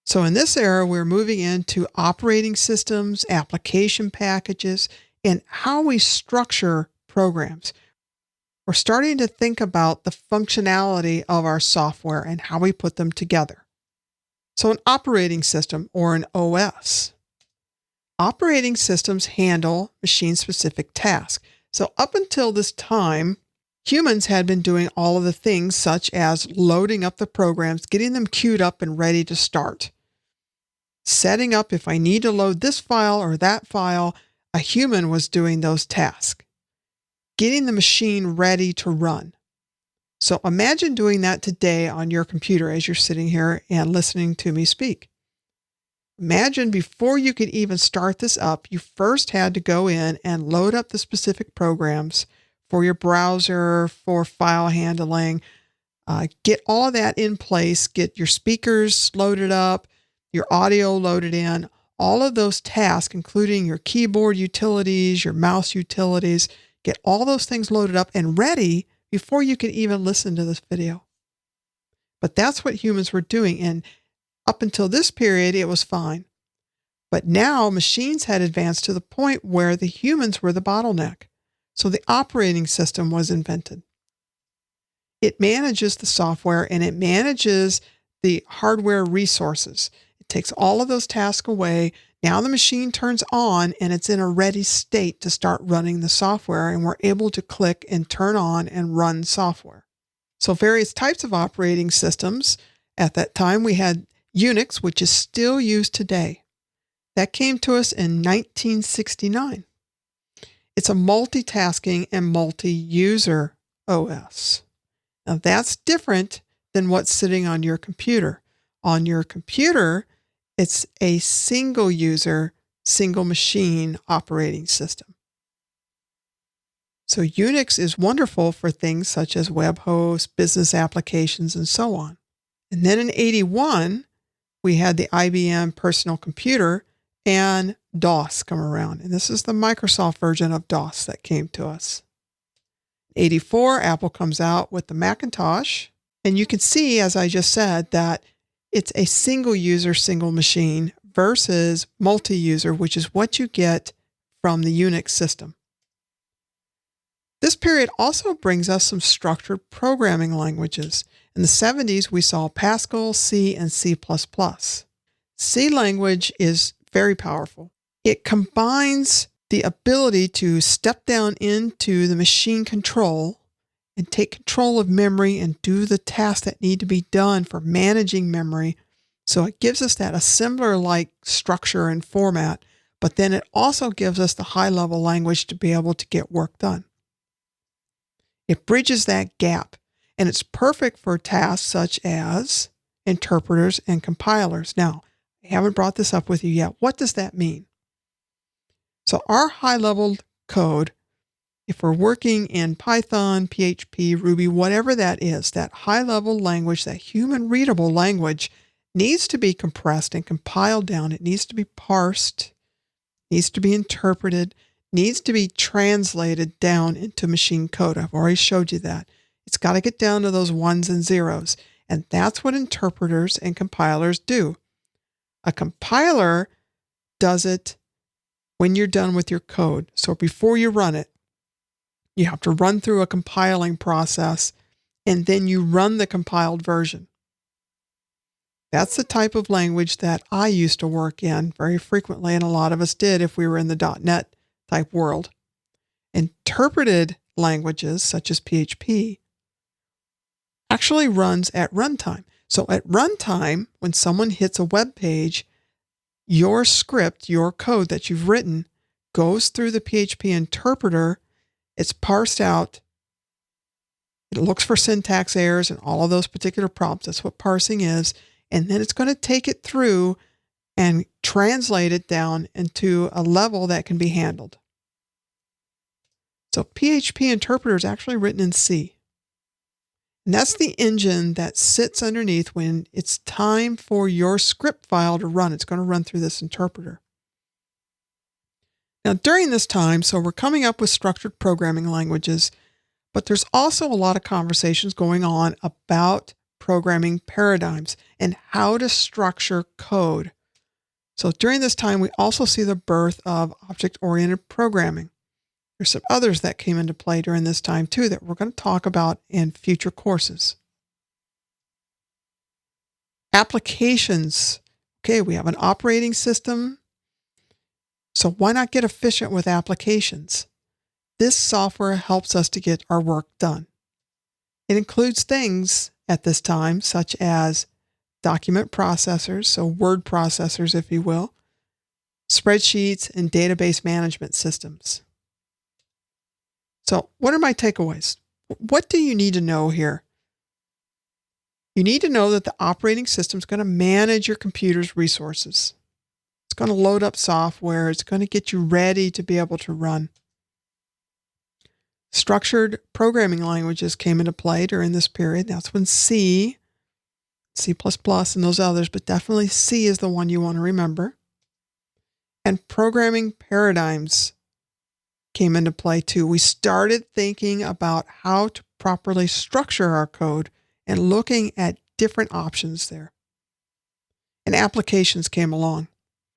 So in this era, we're moving into operating systems, application packages, and how we structure programs. We're starting to think about the functionality of our software and how we put them together. So an operating system, or an OS. Operating systems handle machine-specific tasks. So up until this time, humans had been doing all of the things such as loading up the programs, getting them queued up and ready to start. Setting up if I need to load this file or that file, a human was doing those tasks. Getting the machine ready to run. So imagine doing that today on your computer as you're sitting here and listening to me speak. Imagine before you could even start this up, you first had to go in and load up the specific programs for your browser, for file handling, get all of that in place, get your speakers loaded up, your audio loaded in, all of those tasks, including your keyboard utilities, your mouse utilities, get all those things loaded up and ready before you could even listen to this video. But that's what humans were doing. And up until this period, it was fine. But now machines had advanced to the point where the humans were the bottleneck. So the operating system was invented. It manages the software and it manages the hardware resources. It takes all of those tasks away. Now the machine turns on and it's in a ready state to start running the software, and we're able to click and turn on and run software. So various types of operating systems. At that time, we had Unix, which is still used today. That came to us in 1969. It's a multitasking and multi-user OS. Now that's different than what's sitting on your computer. On your computer, it's a single user, single machine operating system. So Unix is wonderful for things such as web hosts, business applications, and so on. And then in 81, we had the IBM personal computer and DOS come around. And this is the Microsoft version of DOS that came to us. 84, Apple comes out with the Macintosh. And you can see, as I just said, that it's a single user, single machine versus multi-user, which is what you get from the Unix system. This period also brings us some structured programming languages. In the 70s, we saw Pascal, C, and C++. C language is very powerful. It combines the ability to step down into the machine control and take control of memory and do the tasks that need to be done for managing memory. So it gives us that assembler-like structure and format, but then it also gives us the high-level language to be able to get work done. It bridges that gap, and it's perfect for tasks such as interpreters and compilers. Now, I haven't brought this up with you yet. What does that mean? So our high-level code, if we're working in Python, PHP, Ruby, whatever that is, that high-level language, that human-readable language, needs to be compressed and compiled down. It needs to be parsed, needs to be interpreted, needs to be translated down into machine code. I've already showed you that. It's got to get down to those ones and zeros. And that's what interpreters and compilers do. A compiler does it when you're done with your code. So before you run it, you have to run through a compiling process, and then you run the compiled version. That's the type of language that I used to work in very frequently, and a lot of us did if we were in the .NET type world. Interpreted languages, such as PHP, actually runs at runtime. So at runtime, when someone hits a web page, your script, your code that you've written, goes through the PHP interpreter. It's parsed out. It looks for syntax errors and all of those particular prompts. That's what parsing is. And then it's going to take it through and translate it down into a level that can be handled. So PHP interpreter is actually written in C. And that's the engine that sits underneath when it's time for your script file to run. It's going to run through this interpreter. Now, during this time, so we're coming up with structured programming languages, but there's also a lot of conversations going on about programming paradigms and how to structure code. So during this time, we also see the birth of object-oriented programming. There's some others that came into play during this time too that we're going to talk about in future courses. Applications. Okay, we have an operating system. So why not get efficient with applications? This software helps us to get our work done. It includes things at this time such as document processors, so word processors, if you will, spreadsheets, and database management systems. So what are my takeaways? What do you need to know here? You need to know that the operating system is going to manage your computer's resources. It's going to load up software. It's going to get you ready to be able to run. Structured programming languages came into play during this period. That's when C, and those others, but definitely C is the one you want to remember. And programming paradigms came into play too. We started thinking about how to properly structure our code and looking at different options there. And applications came along.